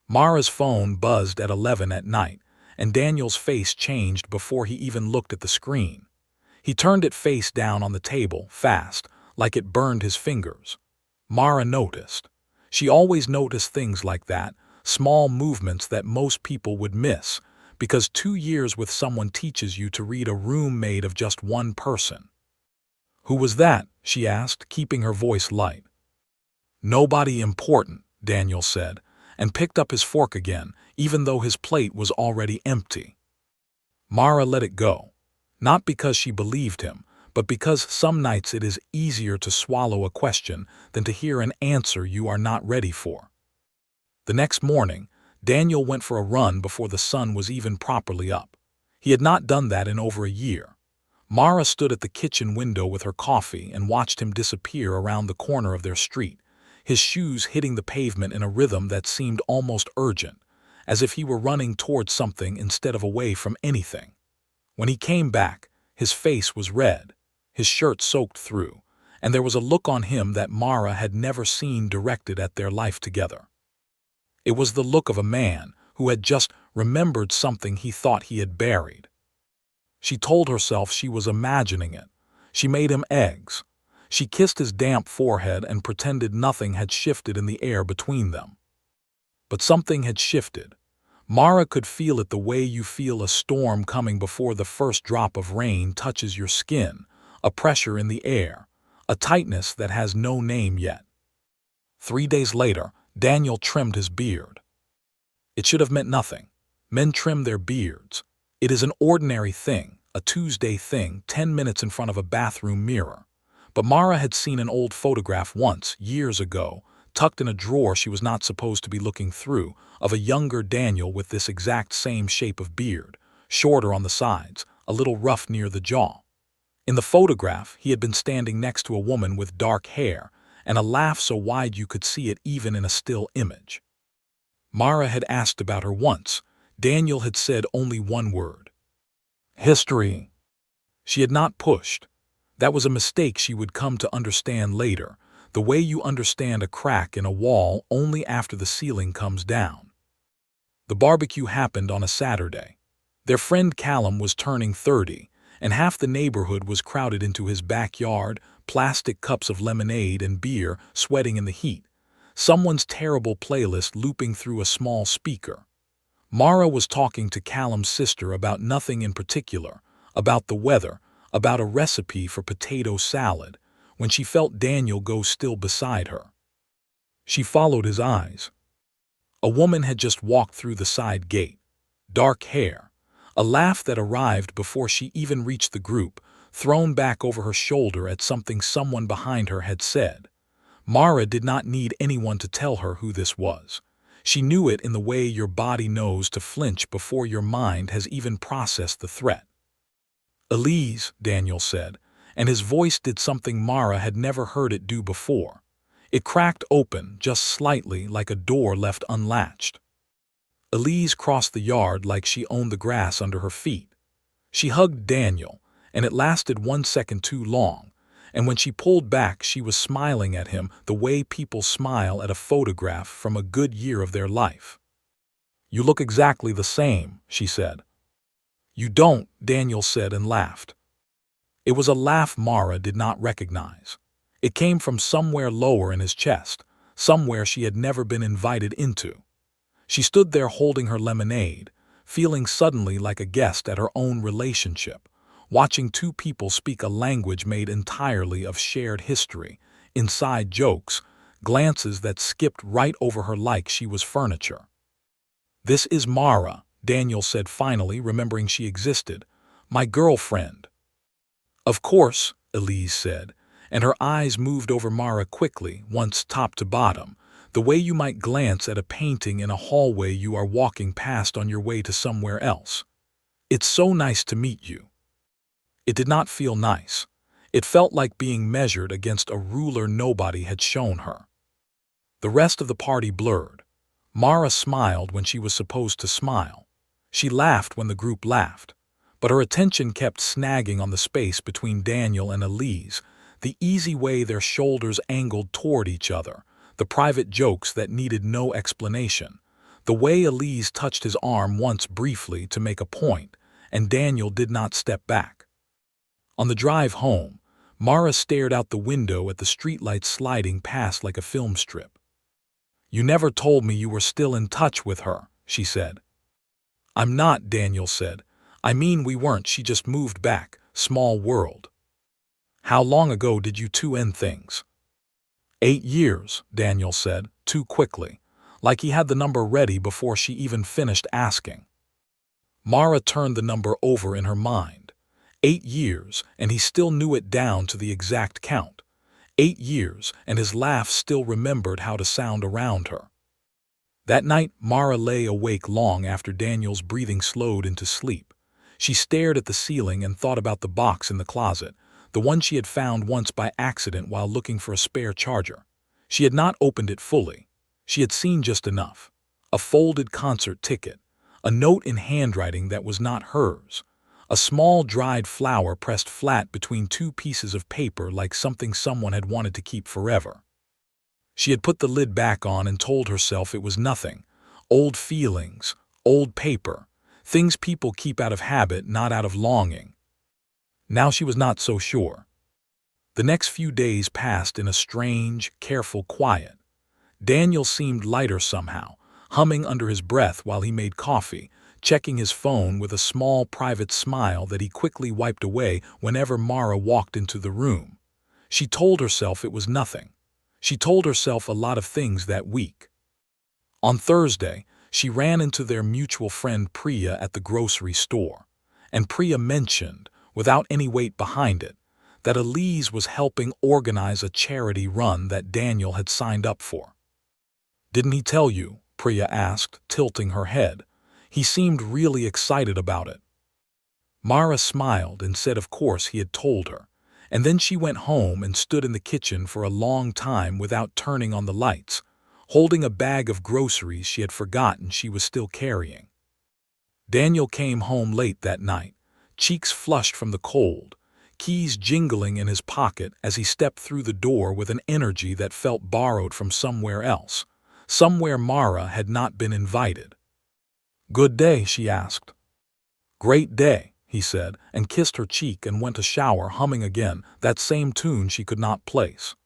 Mara's phone buzzed at 11 at night, and Daniel's face changed before he even looked at the screen. He turned it face down on the table, fast, like it burned his fingers. Mara noticed. She always noticed things like that, small movements that most people would miss, because 2 years with someone teaches you to read a room made of just one person. "Who was that?" she asked, keeping her voice light. "Nobody important," Daniel said, and picked up his fork again, even though his plate was already empty. Mara let it go, not because she believed him, but because some nights it is easier to swallow a question than to hear an answer you are not ready for. The next morning, Daniel went for a run before the sun was even properly up. He had not done that in over a year. Mara stood at the kitchen window with her coffee and watched him disappear around the corner of their street, his shoes hitting the pavement in a rhythm that seemed almost urgent, as if he were running towards something instead of away from anything. When he came back, his face was red, his shirt soaked through, and there was a look on him that Mara had never seen directed at their life together. It was the look of a man who had just remembered something he thought he had buried. She told herself she was imagining it. She made him eggs. She kissed his damp forehead and pretended nothing had shifted in the air between them. But something had shifted. Mara could feel it the way you feel a storm coming before the first drop of rain touches your skin, a pressure in the air, a tightness that has no name yet. 3 days later, Daniel trimmed his beard. It should have meant nothing. Men trim their beards. It is an ordinary thing, a Tuesday thing, 10 minutes in front of a bathroom mirror. But Mara had seen an old photograph once, years ago, tucked in a drawer she was not supposed to be looking through, of a younger Daniel with this exact same shape of beard, shorter on the sides, a little rough near the jaw. In the photograph, he had been standing next to a woman with dark hair, and a laugh so wide you could see it even in a still image. Mara had asked about her once. Daniel had said only one word. History. She had not pushed. That was a mistake she would come to understand later, the way you understand a crack in a wall only after the ceiling comes down. The barbecue happened on a Saturday. Their friend Callum was turning 30, and half the neighborhood was crowded into his backyard, plastic cups of lemonade and beer sweating in the heat, someone's terrible playlist looping through a small speaker. Mara was talking to Callum's sister about nothing in particular, about the weather, about a recipe for potato salad, when she felt Daniel go still beside her. She followed his eyes. A woman had just walked through the side gate. Dark hair, a laugh that arrived before she even reached the group, thrown back over her shoulder at something someone behind her had said. Mara did not need anyone to tell her who this was. She knew it in the way your body knows to flinch before your mind has even processed the threat. "Elise," Daniel said, and his voice did something Mara had never heard it do before. It cracked open, just slightly, like a door left unlatched. Elise crossed the yard like she owned the grass under her feet. She hugged Daniel, and it lasted 1 second too long, and when she pulled back she was smiling at him the way people smile at a photograph from a good year of their life. "You look exactly the same," she said. "You don't," Daniel said and laughed. It was a laugh Mara did not recognize. It came from somewhere lower in his chest, somewhere she had never been invited into. She stood there holding her lemonade, feeling suddenly like a guest at her own relationship, watching two people speak a language made entirely of shared history, inside jokes, glances that skipped right over her like she was furniture. "This is Mara," Daniel said finally, remembering she existed. "My girlfriend." "Of course," Elise said, and her eyes moved over Mara quickly, once top to bottom, the way you might glance at a painting in a hallway you are walking past on your way to somewhere else. "It's so nice to meet you." It did not feel nice. It felt like being measured against a ruler nobody had shown her. The rest of the party blurred. Mara smiled when she was supposed to smile. She laughed when the group laughed. But her attention kept snagging on the space between Daniel and Elise, the easy way their shoulders angled toward each other, the private jokes that needed no explanation, The way Elise touched his arm once briefly to make a point, and Daniel did not step back. On the drive home, Mara stared out the window at the streetlights sliding past like a film strip. "You never told me you were still in touch with her," she said. "I'm not," Daniel said. "I mean we weren't, she just moved back. Small world." "How long ago did you two end things?" 8 years, Daniel said, too quickly, like he had the number ready before she even finished asking. Mara turned the number over in her mind. 8 years, and he still knew it down to the exact count. 8 years, and his laugh still remembered how to sound around her. That night, Mara lay awake long after Daniel's breathing slowed into sleep. She stared at the ceiling and thought about the box in the closet, the one she had found once by accident while looking for a spare charger. She had not opened it fully. She had seen just enough. A folded concert ticket, a note in handwriting that was not hers, a small dried flower pressed flat between two pieces of paper like something someone had wanted to keep forever. She had put the lid back on and told herself it was nothing. Old feelings, old paper, things people keep out of habit, not out of longing. Now she was not so sure. The next few days passed in a strange, careful quiet. Daniel seemed lighter somehow, humming under his breath while he made coffee, checking his phone with a small private smile that he quickly wiped away whenever Mara walked into the room. She told herself it was nothing. She told herself a lot of things that week. On Thursday, she ran into their mutual friend Priya at the grocery store, and Priya mentioned, without any weight behind it, that Elise was helping organize a charity run that Daniel had signed up for. "Didn't he tell you?" Priya asked, tilting her head. "He seemed really excited about it." Mara smiled and said of course he had told her, and then she went home and stood in the kitchen for a long time without turning on the lights, holding a bag of groceries she had forgotten she was still carrying. Daniel came home late that night, cheeks flushed from the cold, keys jingling in his pocket as he stepped through the door with an energy that felt borrowed from somewhere else, somewhere Mara had not been invited. "Good day?" she asked. "Great day," he said, and kissed her cheek and went to shower, humming again, that same tune she could not place.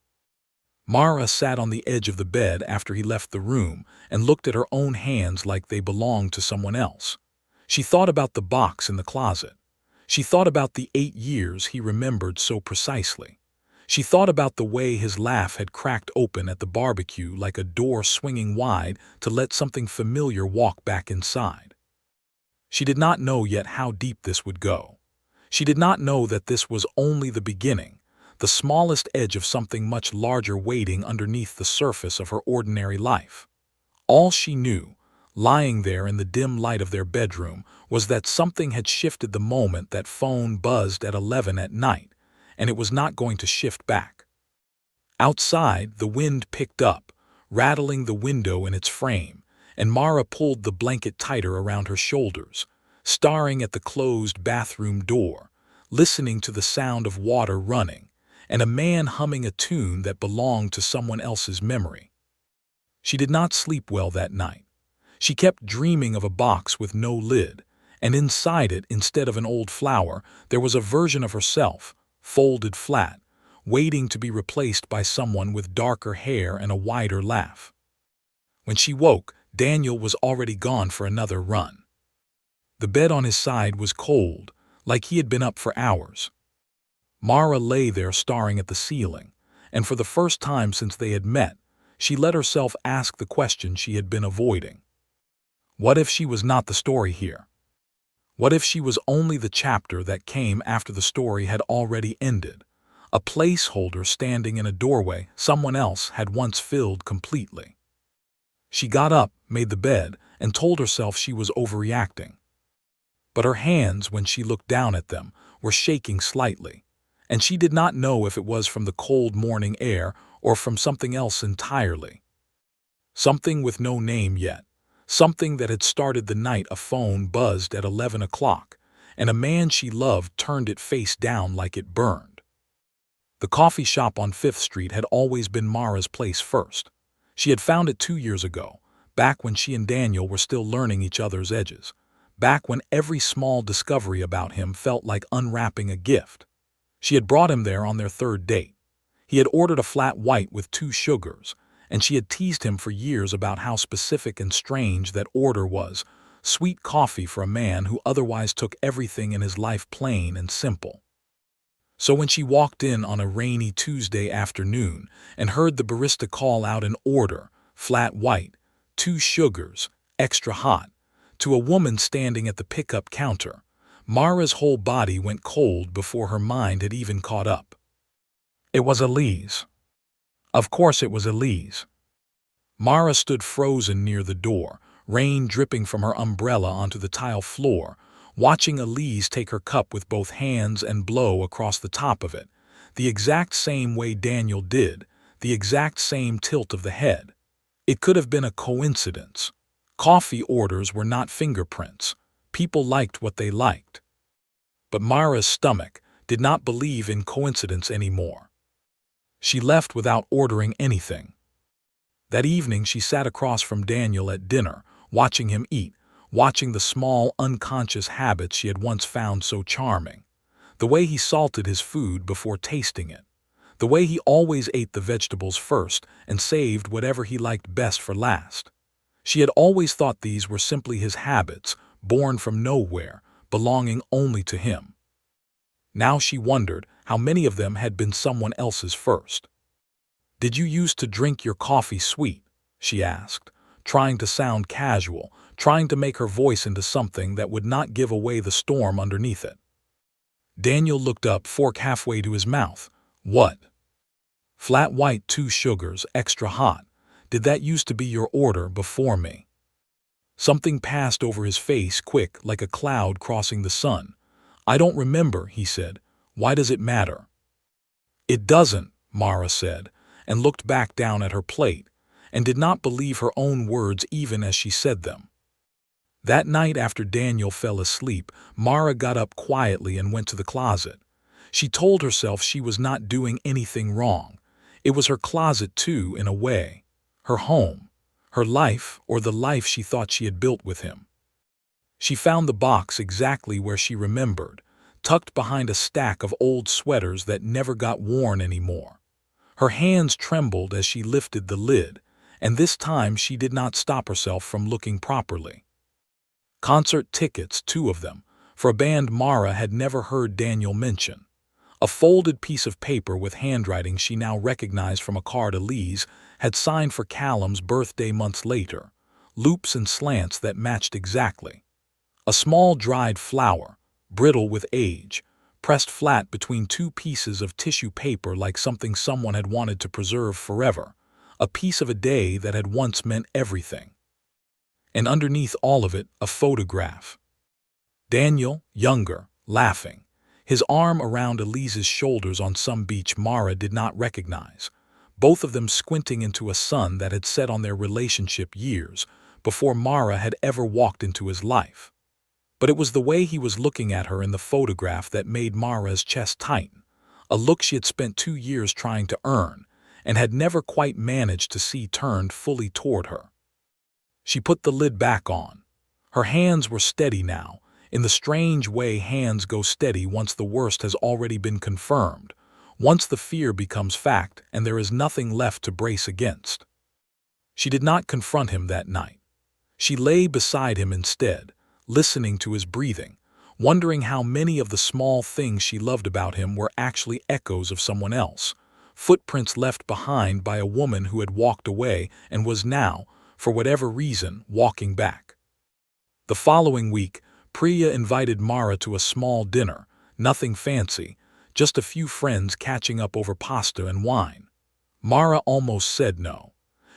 Mara sat on the edge of the bed after he left the room and looked at her own hands like they belonged to someone else. She thought about the box in the closet. She thought about the 8 years he remembered so precisely. She thought about the way his laugh had cracked open at the barbecue like a door swinging wide to let something familiar walk back inside. She did not know yet how deep this would go. She did not know that this was only the beginning, the smallest edge of something much larger waiting underneath the surface of her ordinary life. All she knew, lying there in the dim light of their bedroom, was that something had shifted the moment that phone buzzed at 11 at night, and it was not going to shift back. Outside, the wind picked up, rattling the window in its frame, and Mara pulled the blanket tighter around her shoulders, staring at the closed bathroom door, listening to the sound of water running, and a man humming a tune that belonged to someone else's memory. She did not sleep well that night. She kept dreaming of a box with no lid, and inside it, instead of an old flower, there was a version of herself, folded flat, waiting to be replaced by someone with darker hair and a wider laugh. When she woke, Daniel was already gone for another run. The bed on his side was cold, like he had been up for hours. Mara lay there staring at the ceiling, and for the first time since they had met, she let herself ask the question she had been avoiding. What if she was not the story here? What if she was only the chapter that came after the story had already ended, a placeholder standing in a doorway someone else had once filled completely? She got up, made the bed, and told herself she was overreacting. But her hands, when she looked down at them, were shaking slightly, and she did not know if it was from the cold morning air or from something else entirely. Something with no name yet, something that had started the night a phone buzzed at 11 o'clock, and a man she loved turned it face down like it burned. The coffee shop on 5th Street had always been Mara's place first. She had found it 2 years ago, back when she and Daniel were still learning each other's edges, back when every small discovery about him felt like unwrapping a gift. She had brought him there on their third date. He had ordered a flat white with 2 sugars, and she had teased him for years about how specific and strange that order was, sweet coffee for a man who otherwise took everything in his life plain and simple. So when she walked in on a rainy Tuesday afternoon and heard the barista call out an order, flat white, 2 sugars, extra hot, to a woman standing at the pickup counter, Mara's whole body went cold before her mind had even caught up. It was Elise. Of course it was Elise. Mara stood frozen near the door, rain dripping from her umbrella onto the tile floor, watching Elise take her cup with both hands and blow across the top of it, the exact same way Daniel did, the exact same tilt of the head. It could have been a coincidence. Coffee orders were not fingerprints. People liked what they liked. But Mara's stomach did not believe in coincidence anymore. She left without ordering anything. That evening she sat across from Daniel at dinner, watching him eat, watching the small, unconscious habits she had once found so charming. The way he salted his food before tasting it. The way he always ate the vegetables first and saved whatever he liked best for last. She had always thought these were simply his habits, born from nowhere, belonging only to him. Now she wondered how many of them had been someone else's first. "Did you used to drink your coffee sweet?" she asked, trying to sound casual, trying to make her voice into something that would not give away the storm underneath it. Daniel looked up, fork halfway to his mouth. "What?" "Flat white, 2 sugars, extra hot. Did that used to be your order before me?" Something passed over his face quick, like a cloud crossing the sun. "I don't remember," he said. "Why does it matter?" "It doesn't," Mara said, and looked back down at her plate, and did not believe her own words even as she said them. That night after Daniel fell asleep, Mara got up quietly and went to the closet. She told herself she was not doing anything wrong. It was her closet too, in a way. Her home. Her life, or the life she thought she had built with him. She found the box exactly where she remembered, tucked behind a stack of old sweaters that never got worn anymore. Her hands trembled as she lifted the lid, and this time she did not stop herself from looking properly. Concert tickets, 2 of them, for a band Mara had never heard Daniel mention. A folded piece of paper with handwriting she now recognized from a card Elise had signed for Callum's birthday months later, loops and slants that matched exactly. A small dried flower, brittle with age, pressed flat between 2 pieces of tissue paper like something someone had wanted to preserve forever, a piece of a day that had once meant everything. And underneath all of it, a photograph. Daniel, younger, laughing, his arm around Elise's shoulders on some beach Mara did not recognize, both of them squinting into a sun that had set on their relationship years before Mara had ever walked into his life. But it was the way he was looking at her in the photograph that made Mara's chest tighten, a look she had spent 2 years trying to earn and had never quite managed to see turned fully toward her. She put the lid back on. Her hands were steady now, in the strange way hands go steady once the worst has already been confirmed, once the fear becomes fact and there is nothing left to brace against. She did not confront him that night. She lay beside him instead, listening to his breathing, wondering how many of the small things she loved about him were actually echoes of someone else, footprints left behind by a woman who had walked away and was now, for whatever reason, walking back. The following week, Priya invited Mara to a small dinner, nothing fancy, just a few friends catching up over pasta and wine. Mara almost said no.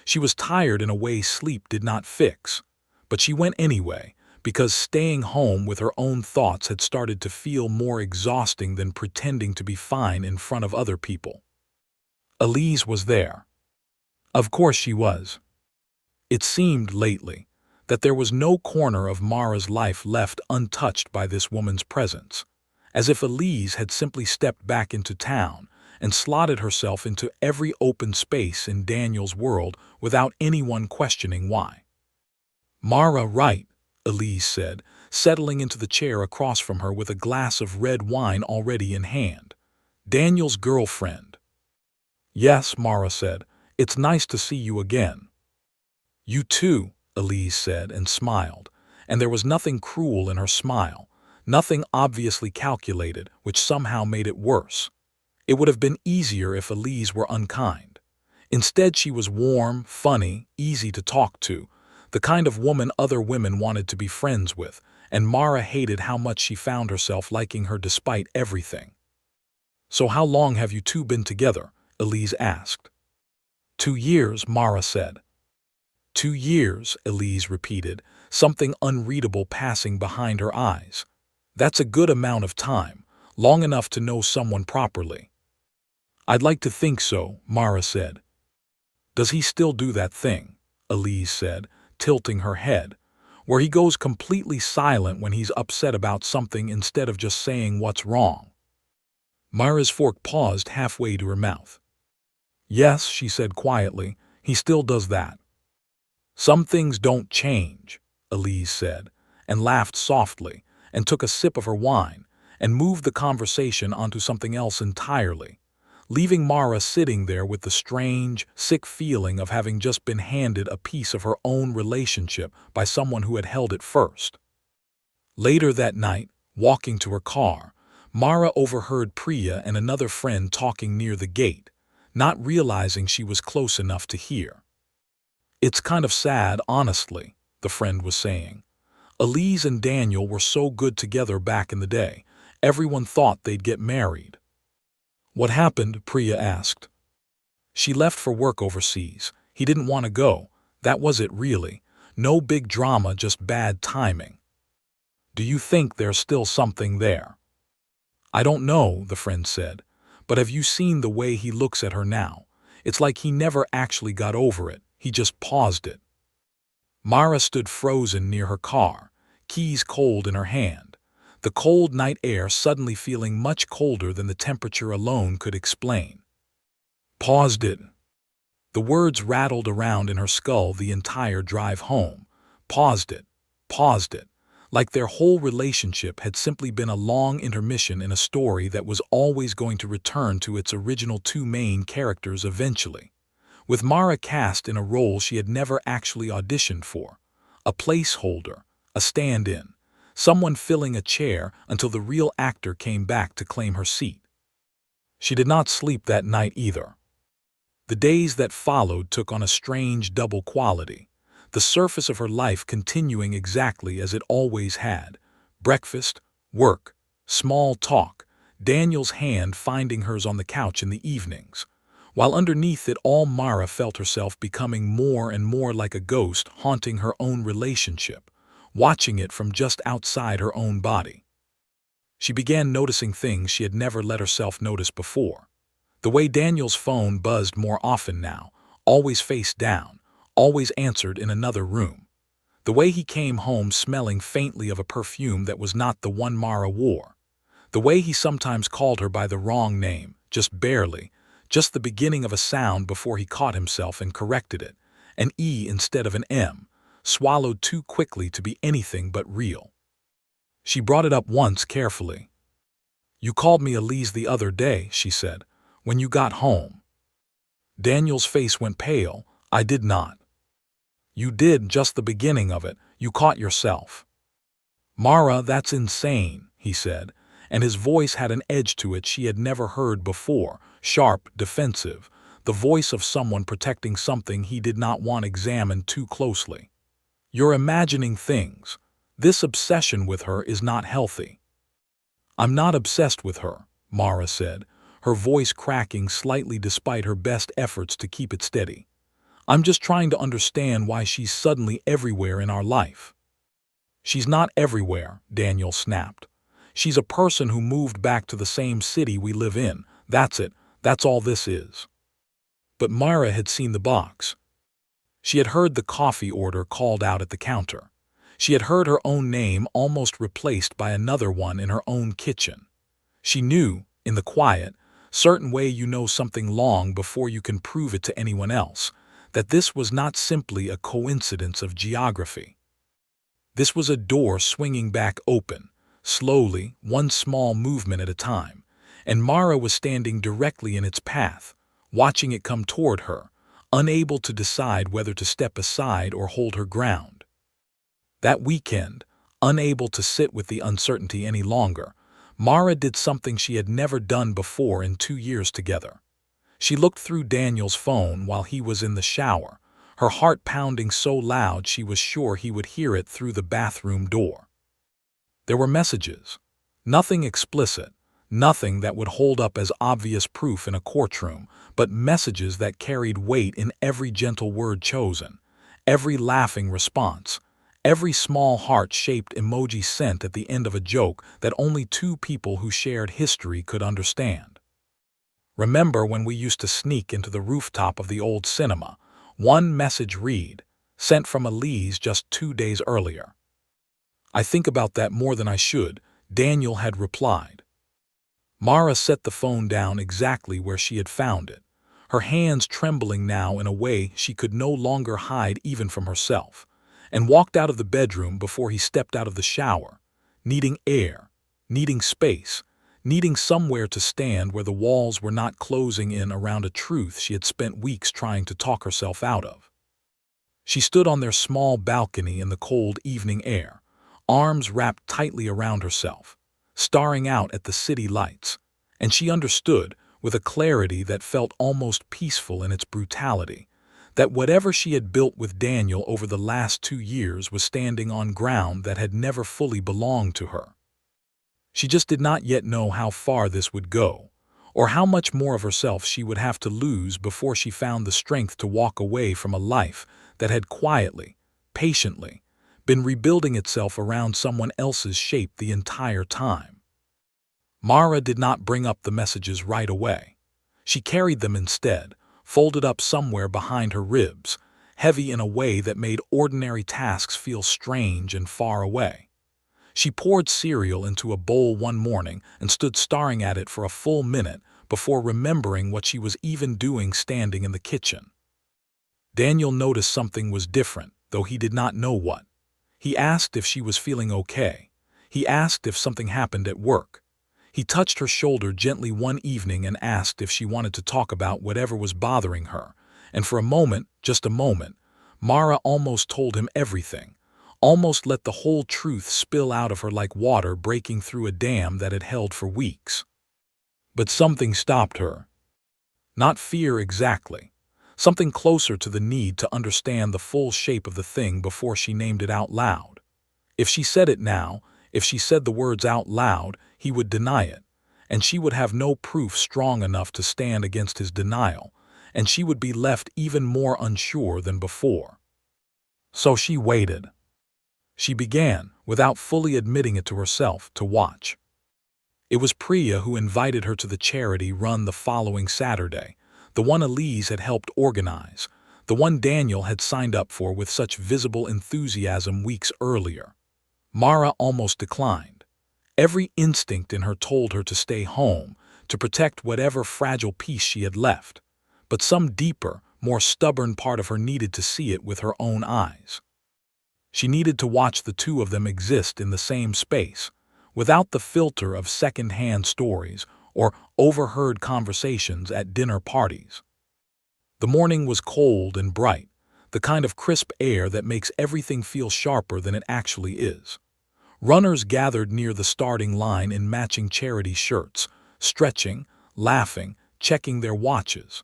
She was tired in a way sleep did not fix, but she went anyway, because staying home with her own thoughts had started to feel more exhausting than pretending to be fine in front of other people. Elise was there. Of course she was. It seemed lately that there was no corner of Mara's life left untouched by this woman's presence, as if Elise had simply stepped back into town and slotted herself into every open space in Daniel's world without anyone questioning why. Mara, right, Elise said, settling into the chair across from her with a glass of red wine already in hand. Daniel's girlfriend. Yes, Mara said. It's nice to see you again. You too, Elise said and smiled, and there was nothing cruel in her smile, nothing obviously calculated, which somehow made it worse. It would have been easier if Elise were unkind. Instead, she was warm, funny, easy to talk to, the kind of woman other women wanted to be friends with, and Mara hated how much she found herself liking her despite everything. So how long have you two been together? Elise asked. 2 years, Mara said. 2 years, Elise repeated, something unreadable passing behind her eyes. That's a good amount of time, long enough to know someone properly. I'd like to think so, Mara said. Does he still do that thing? Elise said, tilting her head, where he goes completely silent when he's upset about something instead of just saying what's wrong. Mara's fork paused halfway to her mouth. Yes, she said quietly, he still does that. Some things don't change, Elise said, and laughed softly, and took a sip of her wine, and moved the conversation onto something else entirely, leaving Mara sitting there with the strange, sick feeling of having just been handed a piece of her own relationship by someone who had held it first. Later that night, walking to her car, Mara overheard Priya and another friend talking near the gate, not realizing she was close enough to hear. It's kind of sad, honestly, the friend was saying. Elise and Daniel were so good together back in the day. Everyone thought they'd get married. What happened? Priya asked. She left for work overseas. He didn't want to go. That was it, really. No big drama, just bad timing. Do you think there's still something there? I don't know, the friend said. But have you seen the way he looks at her now? It's like he never actually got over it. He just paused it. Mara stood frozen near her car, keys cold in her hand, the cold night air suddenly feeling much colder than the temperature alone could explain. Paused it. The words rattled around in her skull the entire drive home. Paused it. Paused it. Like their whole relationship had simply been a long intermission in a story that was always going to return to its original two main characters eventually, with Mara cast in a role she had never actually auditioned for, a placeholder, a stand-in, someone filling a chair until the real actor came back to claim her seat. She did not sleep that night either. The days that followed took on a strange double quality, the surface of her life continuing exactly as it always had: breakfast, work, small talk, Daniel's hand finding hers on the couch in the evenings, while underneath it all Mara felt herself becoming more and more like a ghost haunting her own relationship, watching it from just outside her own body. She began noticing things she had never let herself notice before. The way Daniel's phone buzzed more often now, always face down, always answered in another room. The way he came home smelling faintly of a perfume that was not the one Mara wore. The way he sometimes called her by the wrong name, just barely, just the beginning of a sound before he caught himself and corrected it, an E instead of an M, swallowed too quickly to be anything but real. She brought it up once carefully. You called me Elise the other day, she said, when you got home. Daniel's face went pale. I did not. You did, just the beginning of it. You caught yourself. Mara, that's insane, he said, and his voice had an edge to it she had never heard before, sharp, defensive, the voice of someone protecting something he did not want examined too closely. You're imagining things. This obsession with her is not healthy. I'm not obsessed with her, Mara said, her voice cracking slightly despite her best efforts to keep it steady. I'm just trying to understand why she's suddenly everywhere in our life. She's not everywhere, Daniel snapped. She's a person who moved back to the same city we live in. That's it. That's all this is. But Mara had seen the box. She had heard the coffee order called out at the counter. She had heard her own name almost replaced by another one in her own kitchen. She knew, in the quiet, certain way you know something long before you can prove it to anyone else, that this was not simply a coincidence of geography. This was a door swinging back open, slowly, one small movement at a time, and Mara was standing directly in its path, watching it come toward her, unable to decide whether to step aside or hold her ground. That weekend, unable to sit with the uncertainty any longer, Mara did something she had never done before in 2 years together. She looked through Daniel's phone while he was in the shower, her heart pounding so loud she was sure he would hear it through the bathroom door. There were messages. Nothing explicit, nothing that would hold up as obvious proof in a courtroom, but messages that carried weight in every gentle word chosen, every laughing response, every small heart-shaped emoji sent at the end of a joke that only two people who shared history could understand. Remember when we used to sneak into the rooftop of the old cinema? One message read, sent from Elise just 2 days earlier. I think about that more than I should, Daniel had replied. Mara set the phone down exactly where she had found it, her hands trembling now in a way she could no longer hide even from herself, and walked out of the bedroom before he stepped out of the shower, needing air, needing space, needing somewhere to stand where the walls were not closing in around a truth she had spent weeks trying to talk herself out of. She stood on their small balcony in the cold evening air, arms wrapped tightly around herself, staring out at the city lights, and she understood, with a clarity that felt almost peaceful in its brutality, that whatever she had built with Daniel over the last 2 years was standing on ground that had never fully belonged to her. She just did not yet know how far this would go, or how much more of herself she would have to lose before she found the strength to walk away from a life that had quietly, patiently, been rebuilding itself around someone else's shape the entire time. Mara did not bring up the messages right away. She carried them instead, folded up somewhere behind her ribs, heavy in a way that made ordinary tasks feel strange and far away. She poured cereal into a bowl one morning and stood staring at it for a full minute before remembering what she was even doing standing in the kitchen. Daniel noticed something was different, though he did not know what. He asked if she was feeling okay. He asked if something happened at work. He touched her shoulder gently one evening and asked if she wanted to talk about whatever was bothering her, and for a moment, just a moment, Mara almost told him everything, almost let the whole truth spill out of her like water breaking through a dam that had held for weeks. But something stopped her. Not fear exactly. Something closer to the need to understand the full shape of the thing before she named it out loud. If she said it now, if she said the words out loud, he would deny it, and she would have no proof strong enough to stand against his denial, and she would be left even more unsure than before. So she waited. She began, without fully admitting it to herself, to watch. It was Priya who invited her to the charity run the following Saturday, the one Elise had helped organize, the one Daniel had signed up for with such visible enthusiasm weeks earlier. Mara almost declined. Every instinct in her told her to stay home, to protect whatever fragile piece she had left, but some deeper, more stubborn part of her needed to see it with her own eyes. She needed to watch the two of them exist in the same space, without the filter of second-hand stories or overheard conversations at dinner parties. The morning was cold and bright, the kind of crisp air that makes everything feel sharper than it actually is. Runners gathered near the starting line in matching charity shirts, stretching, laughing, checking their watches.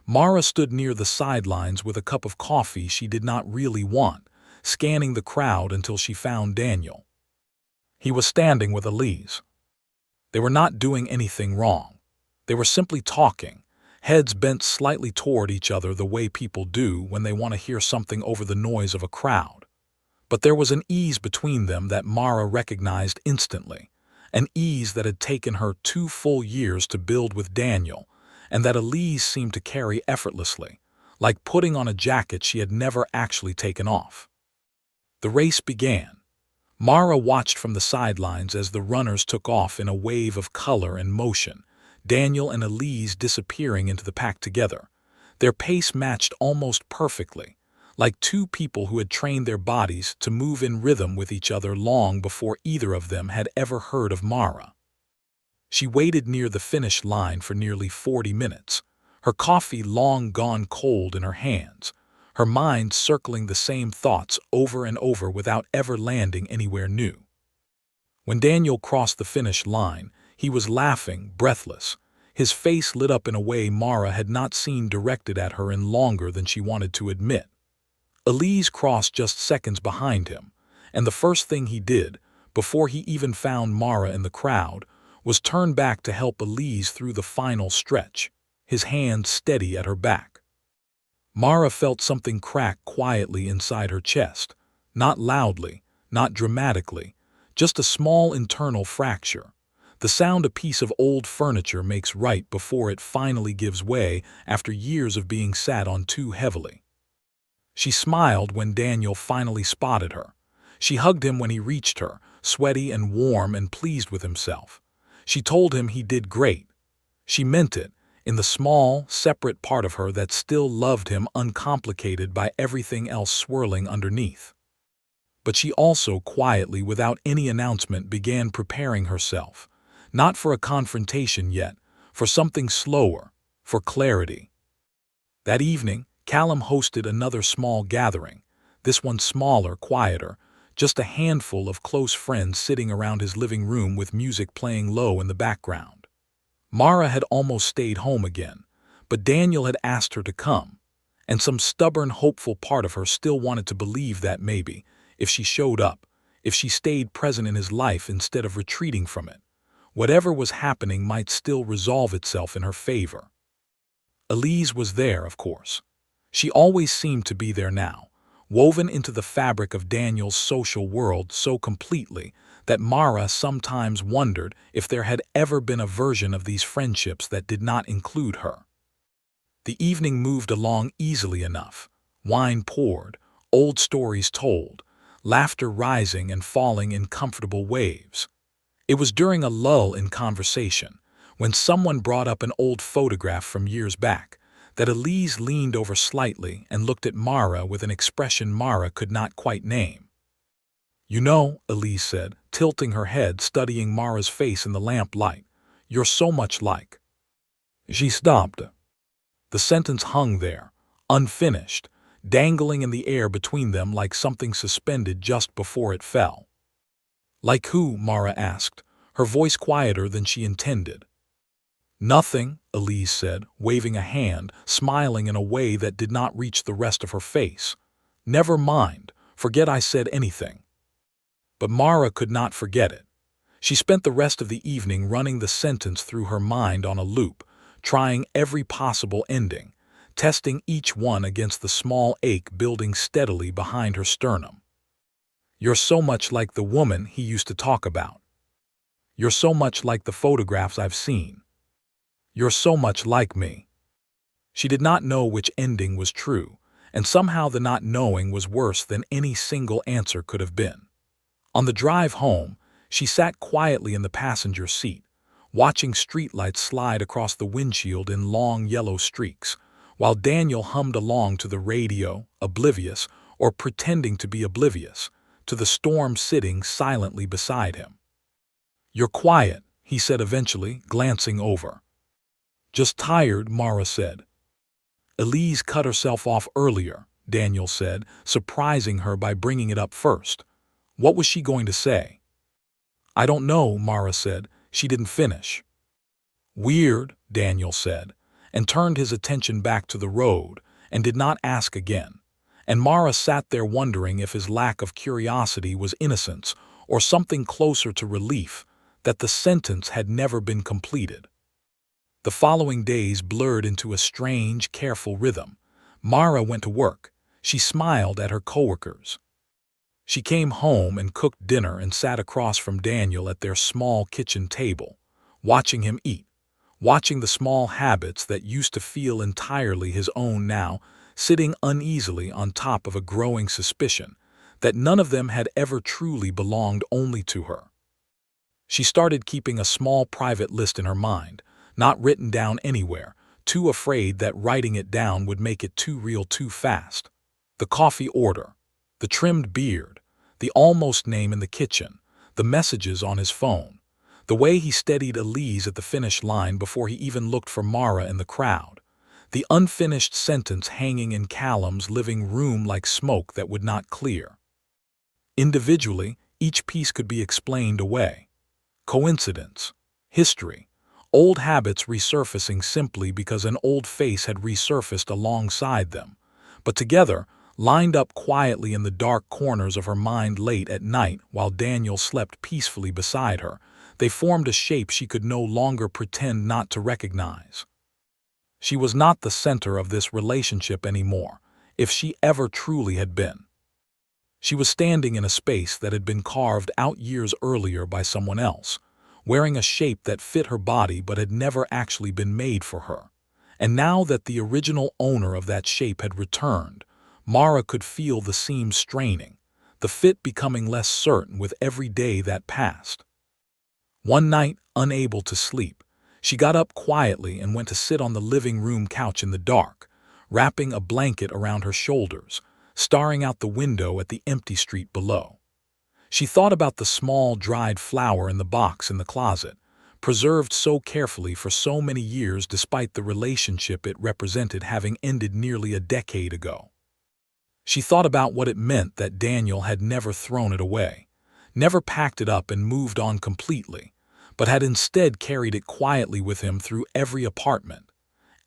Mara stood near the sidelines with a cup of coffee she did not really want, scanning the crowd until she found Daniel. He was standing with Elise. They were not doing anything wrong. They were simply talking, heads bent slightly toward each other the way people do when they want to hear something over the noise of a crowd. But there was an ease between them that Mara recognized instantly, an ease that had taken her 2 full years to build with Daniel, and that Elise seemed to carry effortlessly, like putting on a jacket she had never actually taken off. The race began. Mara watched from the sidelines as the runners took off in a wave of color and motion, Daniel and Elise disappearing into the pack together. Their pace matched almost perfectly, like two people who had trained their bodies to move in rhythm with each other long before either of them had ever heard of Mara. She waited near the finish line for nearly 40 minutes, her coffee long gone cold in her hands, her mind circling the same thoughts over and over without ever landing anywhere new. When Daniel crossed the finish line, he was laughing, breathless, his face lit up in a way Mara had not seen directed at her in longer than she wanted to admit. Elise crossed just seconds behind him, and the first thing he did, before he even found Mara in the crowd, was turn back to help Elise through the final stretch, his hand steady at her back. Mara felt something crack quietly inside her chest, not loudly, not dramatically, just a small internal fracture, the sound a piece of old furniture makes right before it finally gives way after years of being sat on too heavily. She smiled when Daniel finally spotted her. She hugged him when he reached her, sweaty and warm and pleased with himself. She told him he did great. She meant it, in the small, separate part of her that still loved him uncomplicated by everything else swirling underneath. But she also quietly, without any announcement, began preparing herself, not for a confrontation yet, for something slower, for clarity. That evening, Callum hosted another small gathering, this one smaller, quieter, just a handful of close friends sitting around his living room with music playing low in the background. Mara had almost stayed home again, but Daniel had asked her to come, and some stubborn, hopeful part of her still wanted to believe that maybe, if she showed up, if she stayed present in his life instead of retreating from it, whatever was happening might still resolve itself in her favor. Elise was there, of course. She always seemed to be there now, woven into the fabric of Daniel's social world so completely that Mara sometimes wondered if there had ever been a version of these friendships that did not include her. The evening moved along easily enough. Wine poured, old stories told, laughter rising and falling in comfortable waves. It was during a lull in conversation, when someone brought up an old photograph from years back, that Elise leaned over slightly and looked at Mara with an expression Mara could not quite name. "You know," Elise said, tilting her head, studying Mara's face in the lamplight, "you're so much like." She stopped. The sentence hung there, unfinished, dangling in the air between them like something suspended just before it fell. "Like who?" Mara asked, her voice quieter than she intended. "Nothing," Elise said, waving a hand, smiling in a way that did not reach the rest of her face. "Never mind, forget I said anything." But Mara could not forget it. She spent the rest of the evening running the sentence through her mind on a loop, trying every possible ending, testing each one against the small ache building steadily behind her sternum. "You're so much like the woman he used to talk about. You're so much like the photographs I've seen. You're so much like me." She did not know which ending was true, and somehow the not knowing was worse than any single answer could have been. On the drive home, she sat quietly in the passenger seat, watching streetlights slide across the windshield in long yellow streaks, while Daniel hummed along to the radio, oblivious, or pretending to be oblivious, to the storm sitting silently beside him. "You're quiet," he said eventually, glancing over. "Just tired," Mara said. "Elise cut herself off earlier," Daniel said, surprising her by bringing it up first. What was she going to say? "I don't know," Mara said. "She didn't finish." "Weird," Daniel said, and turned his attention back to the road, and did not ask again. And Mara sat there wondering if his lack of curiosity was innocence or something closer to relief, that the sentence had never been completed. The following days blurred into a strange, careful rhythm. Mara went to work. She smiled at her coworkers. She came home and cooked dinner and sat across from Daniel at their small kitchen table, watching him eat, watching the small habits that used to feel entirely his own now, sitting uneasily on top of a growing suspicion that none of them had ever truly belonged only to her. She started keeping a small private list in her mind, not written down anywhere, too afraid that writing it down would make it too real too fast. The coffee order, the trimmed beard, the almost name in the kitchen, the messages on his phone, the way he steadied Elise at the finish line before he even looked for Mara in the crowd, the unfinished sentence hanging in Callum's living room like smoke that would not clear. Individually, each piece could be explained away. Coincidence, history, old habits resurfacing simply because an old face had resurfaced alongside them. But together, lined up quietly in the dark corners of her mind late at night while Daniel slept peacefully beside her, they formed a shape she could no longer pretend not to recognize. She was not the center of this relationship anymore, if she ever truly had been. She was standing in a space that had been carved out years earlier by someone else, wearing a shape that fit her body but had never actually been made for her. And now that the original owner of that shape had returned, Mara could feel the seams straining, the fit becoming less certain with every day that passed. One night, unable to sleep, she got up quietly and went to sit on the living room couch in the dark, wrapping a blanket around her shoulders, staring out the window at the empty street below. She thought about the small, dried flower in the box in the closet, preserved so carefully for so many years despite the relationship it represented having ended nearly a decade ago. She thought about what it meant that Daniel had never thrown it away, never packed it up and moved on completely, but had instead carried it quietly with him through every apartment,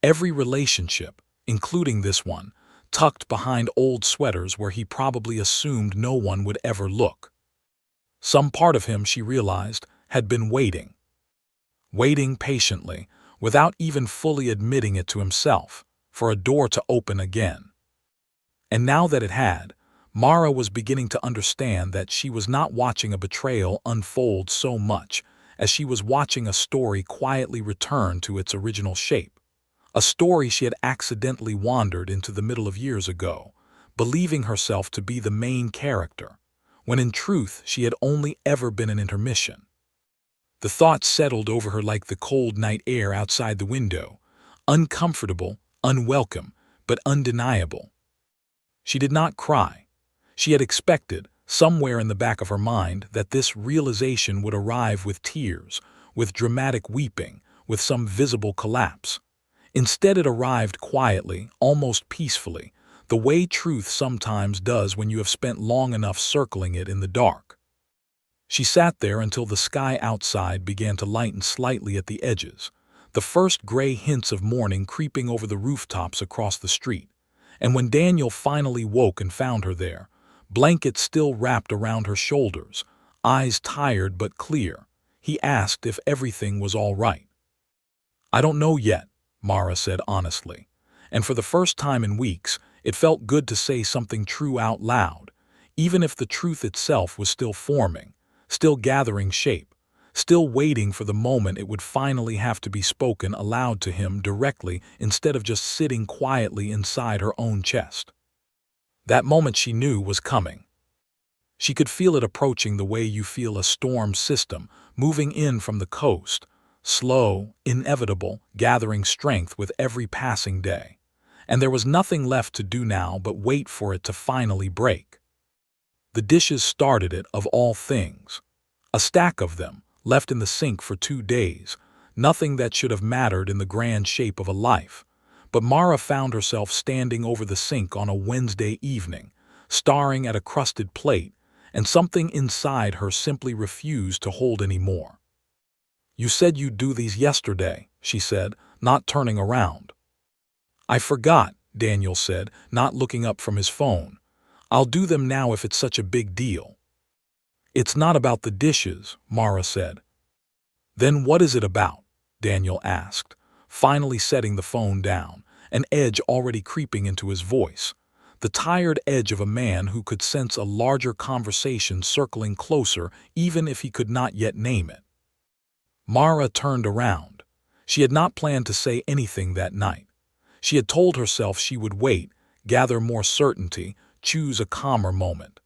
every relationship, including this one, tucked behind old sweaters where he probably assumed no one would ever look. Some part of him, she realized, had been waiting patiently, without even fully admitting it to himself, for a door to open again. And now that it had, Mara was beginning to understand that she was not watching a betrayal unfold so much as she was watching a story quietly return to its original shape. A story she had accidentally wandered into the middle of years ago, believing herself to be the main character, when in truth she had only ever been an intermission. The thought settled over her like the cold night air outside the window, uncomfortable, unwelcome, but undeniable. She did not cry. She had expected, somewhere in the back of her mind, that this realization would arrive with tears, with dramatic weeping, with some visible collapse. Instead, it arrived quietly, almost peacefully, the way truth sometimes does when you have spent long enough circling it in the dark. She sat there until the sky outside began to lighten slightly at the edges, the first gray hints of morning creeping over the rooftops across the street. And when Daniel finally woke and found her there, blankets still wrapped around her shoulders, eyes tired but clear, he asked if everything was all right. "I don't know yet," Mara said honestly, and for the first time in weeks, it felt good to say something true out loud, even if the truth itself was still forming, still gathering shape, still waiting for the moment it would finally have to be spoken aloud to him directly instead of just sitting quietly inside her own chest. That moment she knew was coming. She could feel it approaching the way you feel a storm system moving in from the coast, slow, inevitable, gathering strength with every passing day. And there was nothing left to do now but wait for it to finally break. The dishes started it, of all things. A stack of them, left in the sink for 2 days, nothing that should have mattered in the grand shape of a life. But Mara found herself standing over the sink on a Wednesday evening, staring at a crusted plate, and something inside her simply refused to hold any more. "You said you'd do these yesterday," she said, not turning around. "I forgot," Daniel said, not looking up from his phone. "I'll do them now if it's such a big deal." "It's not about the dishes," Mara said. "Then what is it about?" Daniel asked, finally setting the phone down, an edge already creeping into his voice, the tired edge of a man who could sense a larger conversation circling closer even if he could not yet name it. Mara turned around. She had not planned to say anything that night. She had told herself she would wait, gather more certainty, choose a calmer moment.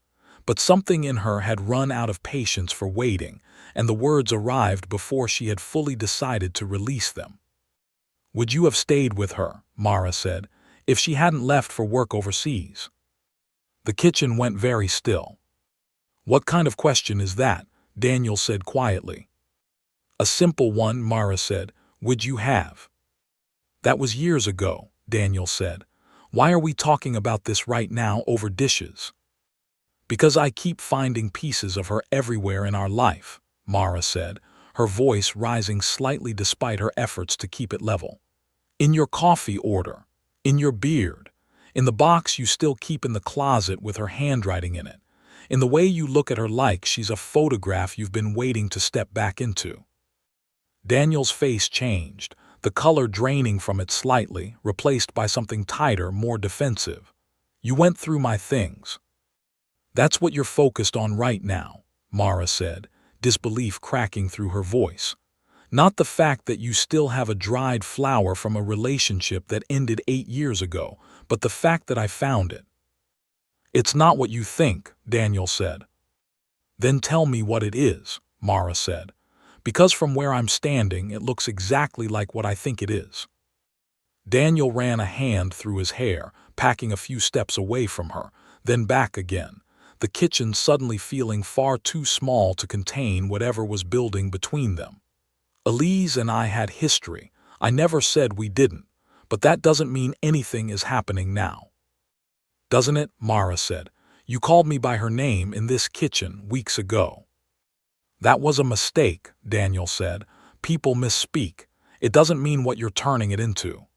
But something in her had run out of patience for waiting, and the words arrived before she had fully decided to release them. "Would you have stayed with her," Mara said, "if she hadn't left for work overseas?" The kitchen went very still. "What kind of question is that?" Daniel said quietly. "A simple one," Mara said. "Would you have?" "That was years ago," Daniel said. "Why are we talking about this right now over dishes?" "Because I keep finding pieces of her everywhere in our life," Mara said, her voice rising slightly despite her efforts to keep it level. "In your coffee order, in your beard, in the box you still keep in the closet with her handwriting in it, in the way you look at her like she's a photograph you've been waiting to step back into." Daniel's face changed, the color draining from it slightly, replaced by something tighter, more defensive. "You went through my things." "That's what you're focused on right now," Mara said, disbelief cracking through her voice. "Not the fact that you still have a dried flower from a relationship that ended 8 years ago, but the fact that I found it." "It's not what you think," Daniel said. "Then tell me what it is," Mara said. "Because from where I'm standing, it looks exactly like what I think it is." Daniel ran a hand through his hair, packing a few steps away from her, then back again, the kitchen suddenly feeling far too small to contain whatever was building between them. "Elise and I had history. I never said we didn't, but that doesn't mean anything is happening now." "Doesn't it?" Mara said. "You called me by her name in this kitchen weeks ago." "That was a mistake," Daniel said. "People misspeak. It doesn't mean what you're turning it into."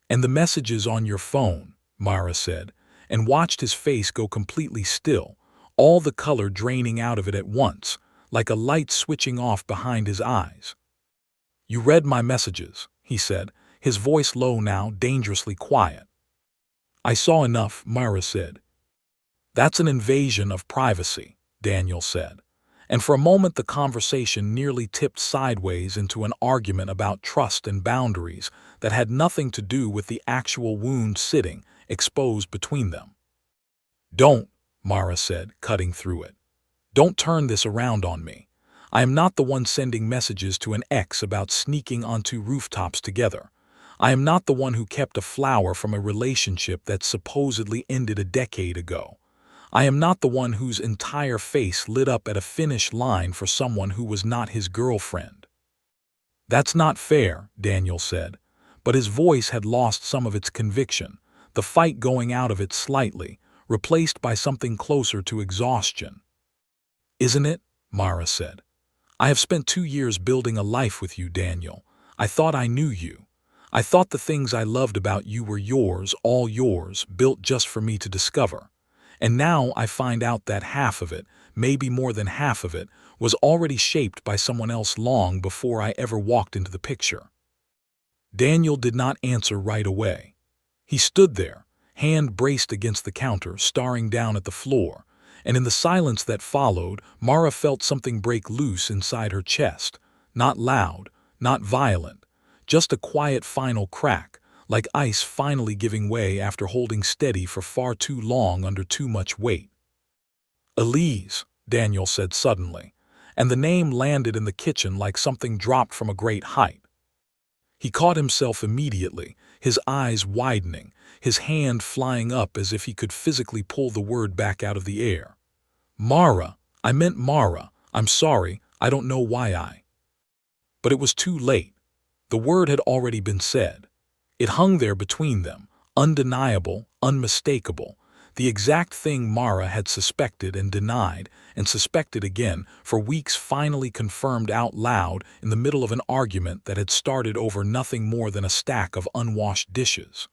"And the messages on your phone," Mara said, and watched his face go completely still, all the color draining out of it at once, like a light switching off behind his eyes. "You read my messages," he said, his voice low now, dangerously quiet. "I saw enough," Mara said. "That's an invasion of privacy," Daniel said. And for a moment the conversation nearly tipped sideways into an argument about trust and boundaries that had nothing to do with the actual wound sitting, exposed between them. "Don't," Mara said, cutting through it. "Don't turn this around on me. I am not the one sending messages to an ex about sneaking onto rooftops together. I am not the one who kept a flower from a relationship that supposedly ended a decade ago. I am not the one whose entire face lit up at a finish line for someone who was not his girlfriend." "That's not fair," Daniel said, but his voice had lost some of its conviction, the fight going out of it slightly, replaced by something closer to exhaustion. "Isn't it?" Mara said. "I have spent 2 years building a life with you, Daniel. I thought I knew you. I thought the things I loved about you were yours, all yours, built just for me to discover. And now I find out that half of it, maybe more than half of it, was already shaped by someone else long before I ever walked into the picture." Daniel did not answer right away. He stood there, hand braced against the counter, staring down at the floor, and in the silence that followed, Mara felt something break loose inside her chest, not loud, not violent, just a quiet final crack, like ice finally giving way after holding steady for far too long under too much weight. "Elise," Daniel said suddenly, and the name landed in the kitchen like something dropped from a great height. He caught himself immediately, his eyes widening, his hand flying up as if he could physically pull the word back out of the air. "Mara, I meant Mara, I'm sorry, I don't know why I—" But it was too late. The word had already been said. It hung there between them, undeniable, unmistakable, the exact thing Mara had suspected and denied, and suspected again, for weeks finally confirmed out loud in the middle of an argument that had started over nothing more than a stack of unwashed dishes.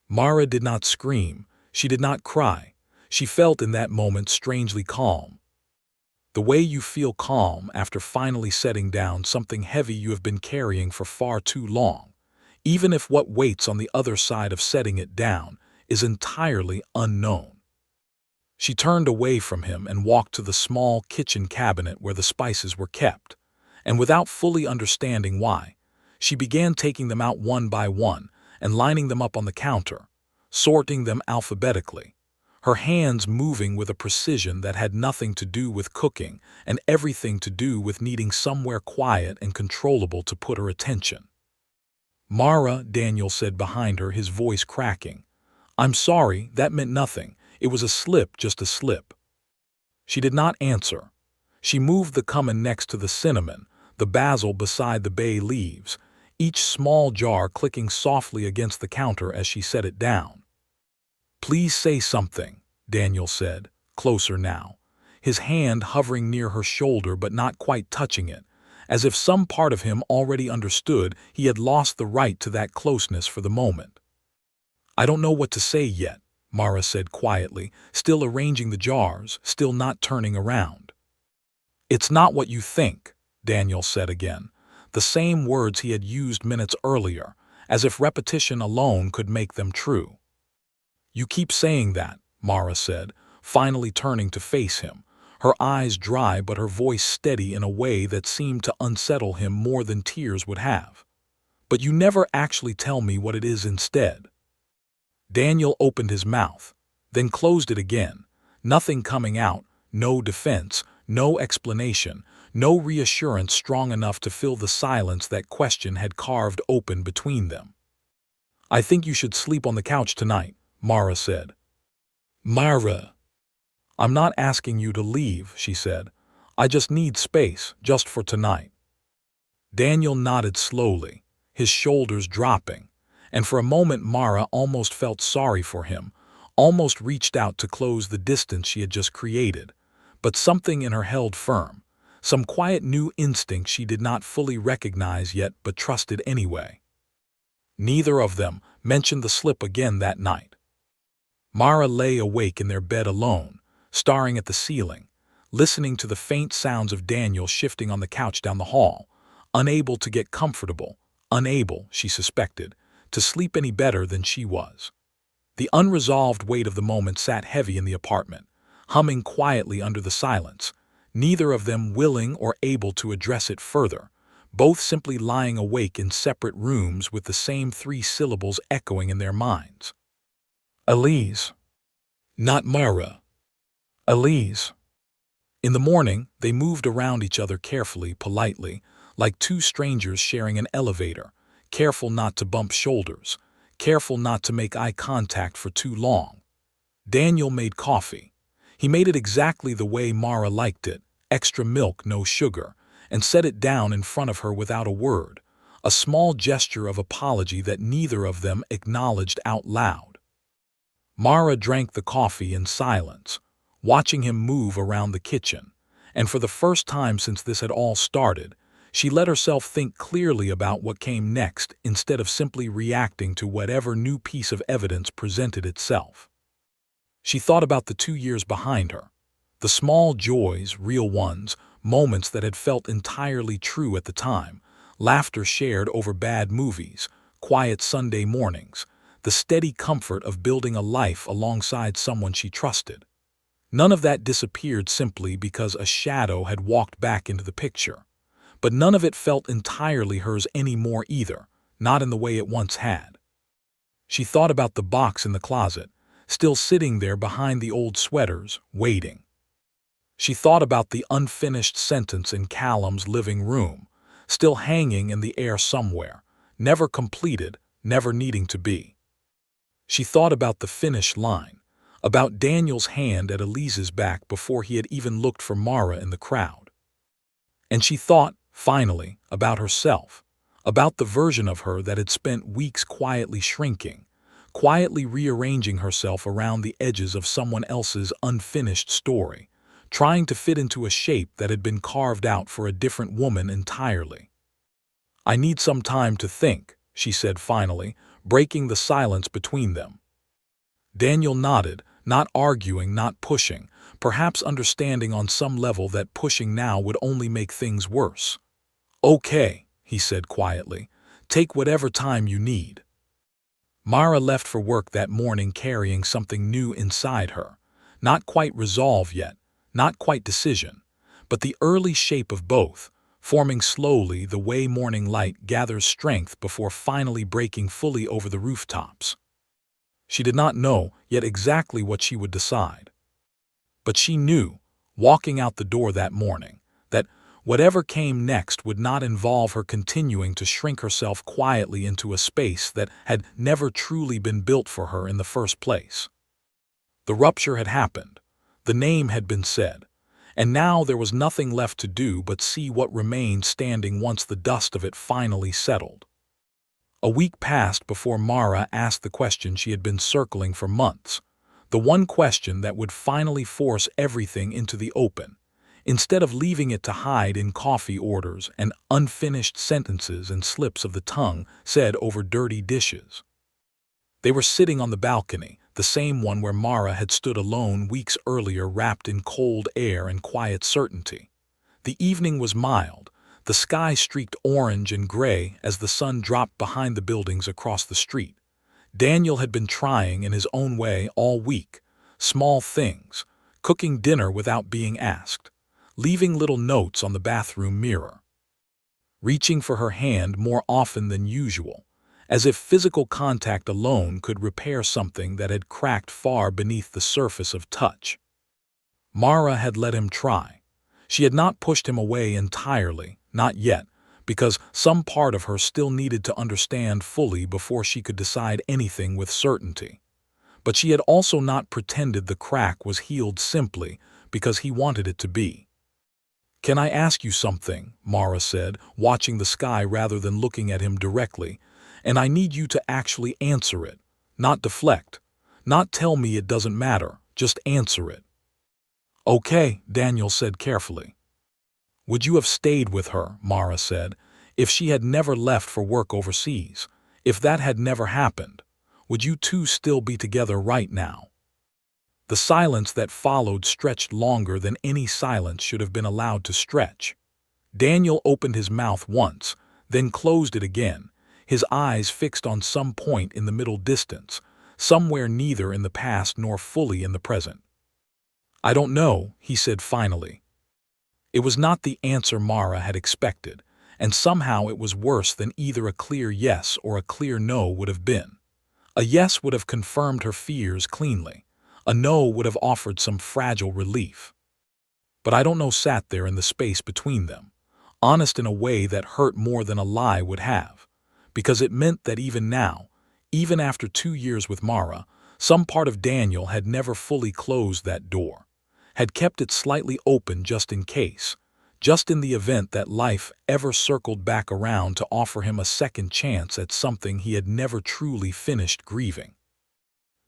Mara did not scream, she did not cry, she felt in that moment strangely calm. The way you feel calm after finally setting down something heavy you have been carrying for far too long, even if what waits on the other side of setting it down is entirely unknown. She turned away from him and walked to the small kitchen cabinet where the spices were kept, and without fully understanding why, she began taking them out one by one and lining them up on the counter, sorting them alphabetically, her hands moving with a precision that had nothing to do with cooking and everything to do with needing somewhere quiet and controllable to put her attention. "Mara," Daniel said behind her, his voice cracking. "I'm sorry, that meant nothing. It was a slip, just a slip. She did not answer. She moved the cumin next to the cinnamon, the basil beside the bay leaves, each small jar clicking softly against the counter as she set it down. "Please say something," Daniel said, closer now, his hand hovering near her shoulder but not quite touching it, as if some part of him already understood he had lost the right to that closeness for the moment. "I don't know what to say yet," Mara said quietly, still arranging the jars, still not turning around. "It's not what you think," Daniel said again, the same words he had used minutes earlier, as if repetition alone could make them true. "You keep saying that," Mara said, finally turning to face him, her eyes dry but her voice steady in a way that seemed to unsettle him more than tears would have. "But you never actually tell me what it is instead." Daniel opened his mouth, then closed it again, nothing coming out, no defense, no explanation, no reassurance strong enough to fill the silence that question had carved open between them. "I think you should sleep on the couch tonight," Mara said. "Mara." "I'm not asking you to leave," she said. "I just need space, just for tonight." Daniel nodded slowly, his shoulders dropping, and for a moment Mara almost felt sorry for him, almost reached out to close the distance she had just created. But something in her held firm, some quiet new instinct she did not fully recognize yet but trusted anyway. Neither of them mentioned the slip again that night. Mara lay awake in their bed alone, staring at the ceiling, listening to the faint sounds of Daniel shifting on the couch down the hall, unable to get comfortable, unable, she suspected, to sleep any better than she was. The unresolved weight of the moment sat heavy in the apartment, humming quietly under the silence, neither of them willing or able to address it further, both simply lying awake in separate rooms with the same 3 syllables echoing in their minds. "Elise." Not Mara. "Elise." In the morning, they moved around each other carefully, politely, like 2 strangers sharing an elevator, careful not to bump shoulders, careful not to make eye contact for too long. Daniel made coffee. He made it exactly the way Mara liked it, extra milk, no sugar, and set it down in front of her without a word, a small gesture of apology that neither of them acknowledged out loud. Mara drank the coffee in silence, watching him move around the kitchen, and for the first time since this had all started, she let herself think clearly about what came next instead of simply reacting to whatever new piece of evidence presented itself. She thought about the 2 years behind her, the small joys, real ones, moments that had felt entirely true at the time, laughter shared over bad movies, quiet Sunday mornings, the steady comfort of building a life alongside someone she trusted. None of that disappeared simply because a shadow had walked back into the picture. But none of it felt entirely hers anymore either, not in the way it once had. She thought about the box in the closet, still sitting there behind the old sweaters, waiting. She thought about the unfinished sentence in Callum's living room, still hanging in the air somewhere, never completed, never needing to be. She thought about the finish line, about Daniel's hand at Elise's back before he had even looked for Mara in the crowd. And she thought, finally, about herself, about the version of her that had spent weeks quietly shrinking, quietly rearranging herself around the edges of someone else's unfinished story, trying to fit into a shape that had been carved out for a different woman entirely. "I need some time to think," she said finally, breaking the silence between them. Daniel nodded, not arguing, not pushing, perhaps understanding on some level that pushing now would only make things worse. "Okay," he said quietly, "take whatever time you need." Mara left for work that morning carrying something new inside her, not quite resolve yet, not quite decision, but the early shape of both, forming slowly the way morning light gathers strength before finally breaking fully over the rooftops. She did not know yet exactly what she would decide. But she knew, walking out the door that morning, that whatever came next would not involve her continuing to shrink herself quietly into a space that had never truly been built for her in the first place. The rupture had happened. The name had been said. And now there was nothing left to do but see what remained standing once the dust of it finally settled. A week passed before Mara asked the question she had been circling for months. The one question that would finally force everything into the open, instead of leaving it to hide in coffee orders and unfinished sentences and slips of the tongue said over dirty dishes. They were sitting on the balcony, the same one where Mara had stood alone weeks earlier, wrapped in cold air and quiet certainty. The evening was mild, the sky streaked orange and gray as the sun dropped behind the buildings across the street. Daniel had been trying in his own way all week, small things, cooking dinner without being asked, leaving little notes on the bathroom mirror, reaching for her hand more often than usual, as if physical contact alone could repair something that had cracked far beneath the surface of touch. Mara had let him try. She had not pushed him away entirely, not yet, because some part of her still needed to understand fully before she could decide anything with certainty. But she had also not pretended the crack was healed simply because he wanted it to be. "Can I ask you something?" Mara said, watching the sky rather than looking at him directly. "And I need you to actually answer it, not deflect, not tell me it doesn't matter, just answer it." "Okay," Daniel said carefully. "Would you have stayed with her," Mara said, "if she had never left for work overseas? If that had never happened, would you two still be together right now?" The silence that followed stretched longer than any silence should have been allowed to stretch. Daniel opened his mouth once, then closed it again, his eyes fixed on some point in the middle distance, somewhere neither in the past nor fully in the present. "I don't know," he said finally. It was not the answer Mara had expected, and somehow it was worse than either a clear yes or a clear no would have been. A yes would have confirmed her fears cleanly. A no would have offered some fragile relief. But "I don't know" sat there in the space between them, honest in a way that hurt more than a lie would have, because it meant that even now, even after 2 years with Mara, some part of Daniel had never fully closed that door, had kept it slightly open just in case, just in the event that life ever circled back around to offer him a second chance at something he had never truly finished grieving.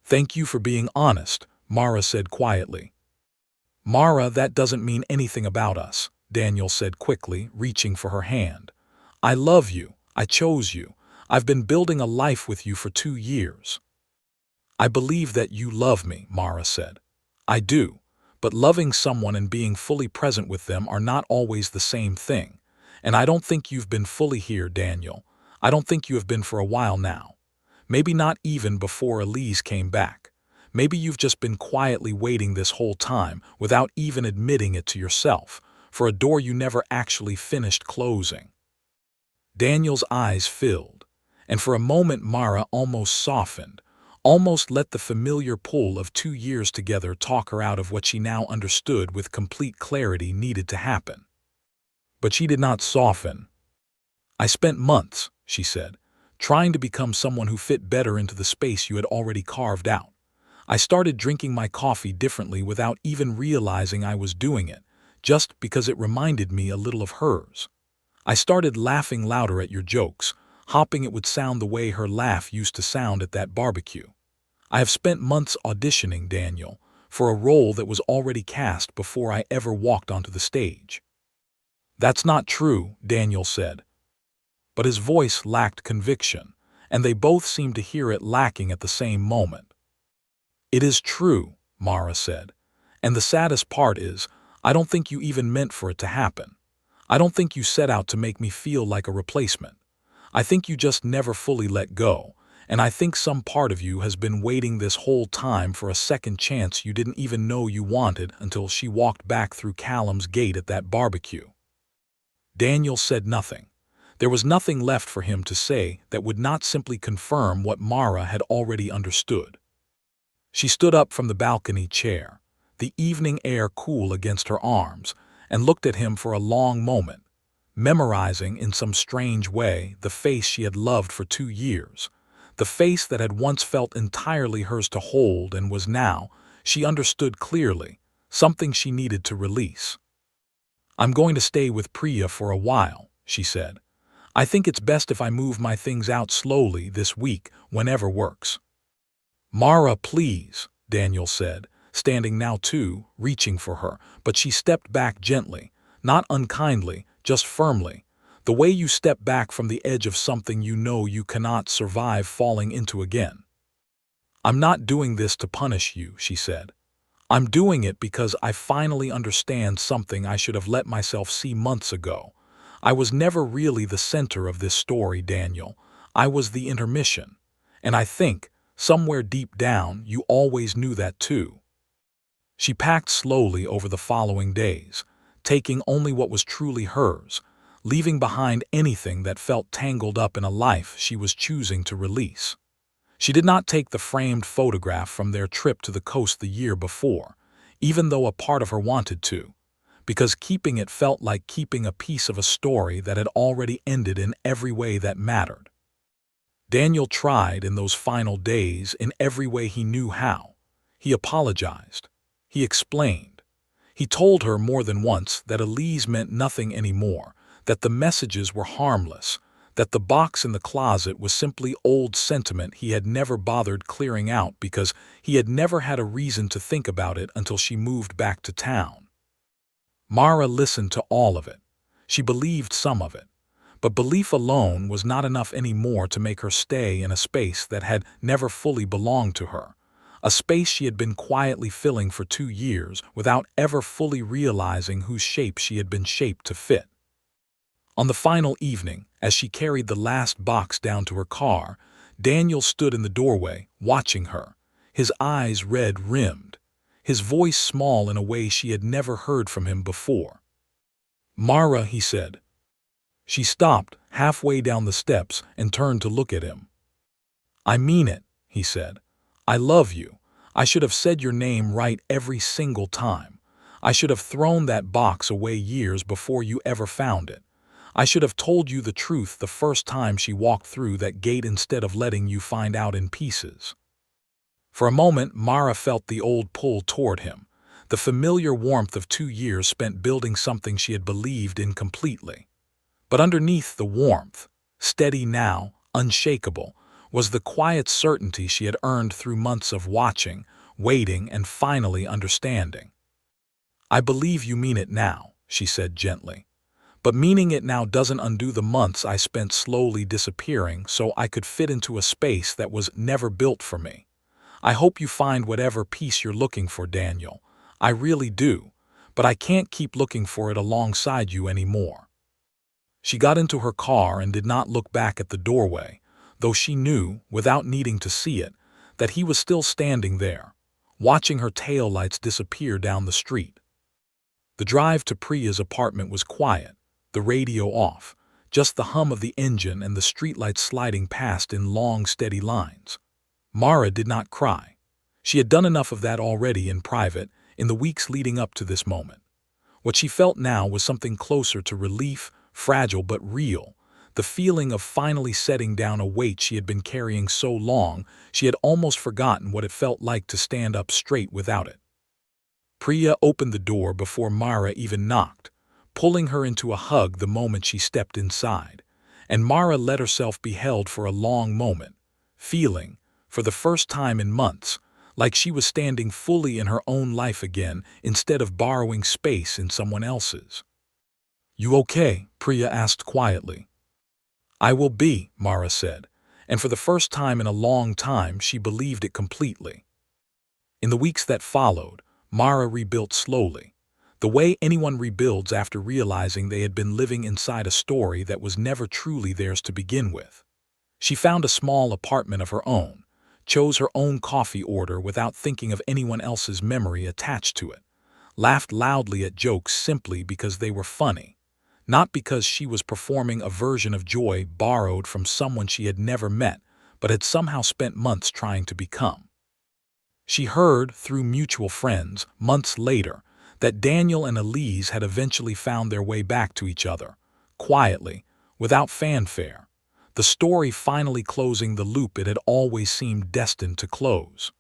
"Thank you for being honest," Mara said quietly. "Mara, that doesn't mean anything about us," Daniel said quickly, reaching for her hand. "I love you. I chose you. I've been building a life with you for 2 years. "I believe that you love me," Mara said. "I do. But loving someone and being fully present with them are not always the same thing. And I don't think you've been fully here, Daniel. I don't think you have been for a while now. Maybe not even before Elise came back. Maybe you've just been quietly waiting this whole time, without even admitting it to yourself, for a door you never actually finished closing." Daniel's eyes filled, and for a moment Mara almost softened, almost let the familiar pull of 2 years together talk her out of what she now understood with complete clarity needed to happen. But she did not soften. "I spent months," she said, "trying to become someone who fit better into the space you had already carved out. I started drinking my coffee differently without even realizing I was doing it, just because it reminded me a little of hers. I started laughing louder at your jokes, hoping it would sound the way her laugh used to sound at that barbecue. I have spent months auditioning, Daniel, for a role that was already cast before I ever walked onto the stage." "That's not true," Daniel said. But his voice lacked conviction, and they both seemed to hear it lacking at the same moment. "It is true," Mara said. "And the saddest part is, I don't think you even meant for it to happen. I don't think you set out to make me feel like a replacement. I think you just never fully let go, and I think some part of you has been waiting this whole time for a second chance you didn't even know you wanted until she walked back through Callum's gate at that barbecue." Daniel said nothing. There was nothing left for him to say that would not simply confirm what Mara had already understood. She stood up from the balcony chair, the evening air cool against her arms, and looked at him for a long moment, memorizing in some strange way the face she had loved for 2 years, the face that had once felt entirely hers to hold and was now, She understood clearly, something she needed to release. "I'm going to stay with Priya for a while," she said. "I think it's best if I move my things out slowly this week, whenever works." "Mara, please," Daniel said, standing now too, reaching for her, but she stepped back gently, not unkindly, just firmly, the way you step back from the edge of something you know you cannot survive falling into again. "I'm not doing this to punish you," she said. "I'm doing it because I finally understand something I should have let myself see months ago. I was never really the center of this story, Daniel. I was the intermission. And I think, somewhere deep down, you always knew that too." She packed slowly over the following days, taking only what was truly hers, leaving behind anything that felt tangled up in a life she was choosing to release. She did not take the framed photograph from their trip to the coast the year before, even though a part of her wanted to, because keeping it felt like keeping a piece of a story that had already ended in every way that mattered. Daniel tried in those final days in every way he knew how. He apologized. He explained. He told her more than once that Elise meant nothing anymore, that the messages were harmless, that the box in the closet was simply old sentiment he had never bothered clearing out because he had never had a reason to think about it until she moved back to town. Mara listened to all of it. She believed some of it. But belief alone was not enough anymore to make her stay in a space that had never fully belonged to her, a space she had been quietly filling for 2 years without ever fully realizing whose shape she had been shaped to fit. On the final evening, as she carried the last box down to her car, Daniel stood in the doorway, watching her, his eyes red-rimmed, his voice small in a way she had never heard from him before. "Mara," he said. She stopped halfway down the steps and turned to look at him. "I mean it," he said. "I love you. I should have said your name right every single time. I should have thrown that box away years before you ever found it. I should have told you the truth the first time she walked through that gate instead of letting you find out in pieces." For a moment, Mara felt the old pull toward him, the familiar warmth of 2 years spent building something she had believed in completely. But underneath the warmth, steady now, unshakable, was the quiet certainty she had earned through months of watching, waiting, and finally understanding. "I believe you mean it now," she said gently. "But meaning it now doesn't undo the months I spent slowly disappearing so I could fit into a space that was never built for me. I hope you find whatever peace you're looking for, Daniel. I really do, but I can't keep looking for it alongside you anymore." She got into her car and did not look back at the doorway, though she knew, without needing to see it, that he was still standing there, watching her taillights disappear down the street. The drive to Priya's apartment was quiet, the radio off, just the hum of the engine and the streetlights sliding past in long, steady lines. Mara did not cry. She had done enough of that already in private, in the weeks leading up to this moment. What she felt now was something closer to relief, fragile but real, the feeling of finally setting down a weight she had been carrying so long she had almost forgotten what it felt like to stand up straight without it. Priya opened the door before Mara even knocked, pulling her into a hug the moment she stepped inside, and Mara let herself be held for a long moment, feeling, for the first time in months, like she was standing fully in her own life again instead of borrowing space in someone else's. "You okay?" Priya asked quietly. "I will be," Mara said, and for the first time in a long time she believed it completely. In the weeks that followed, Mara rebuilt slowly, the way anyone rebuilds after realizing they had been living inside a story that was never truly theirs to begin with. She found a small apartment of her own, chose her own coffee order without thinking of anyone else's memory attached to it, laughed loudly at jokes simply because they were funny, not because she was performing a version of joy borrowed from someone she had never met but had somehow spent months trying to become. She heard, through mutual friends, months later, that Daniel and Elise had eventually found their way back to each other, quietly, without fanfare, the story finally closing the loop it had always seemed destined to close.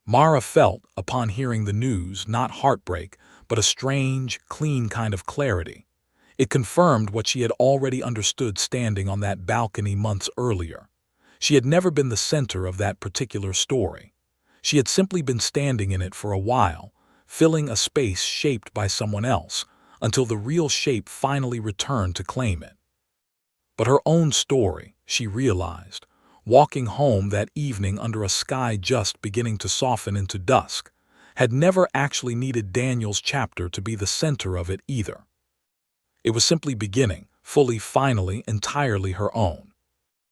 Mara felt, upon hearing the news, not heartbreak, but a strange, clean kind of clarity. It confirmed what she had already understood standing on that balcony months earlier. She had never been the center of that particular story. She had simply been standing in it for a while, filling a space shaped by someone else, until the real shape finally returned to claim it. But her own story, she realized, walking home that evening under a sky just beginning to soften into dusk, had never actually needed Daniel's chapter to be the center of it either. It was simply beginning, fully, finally, entirely her own.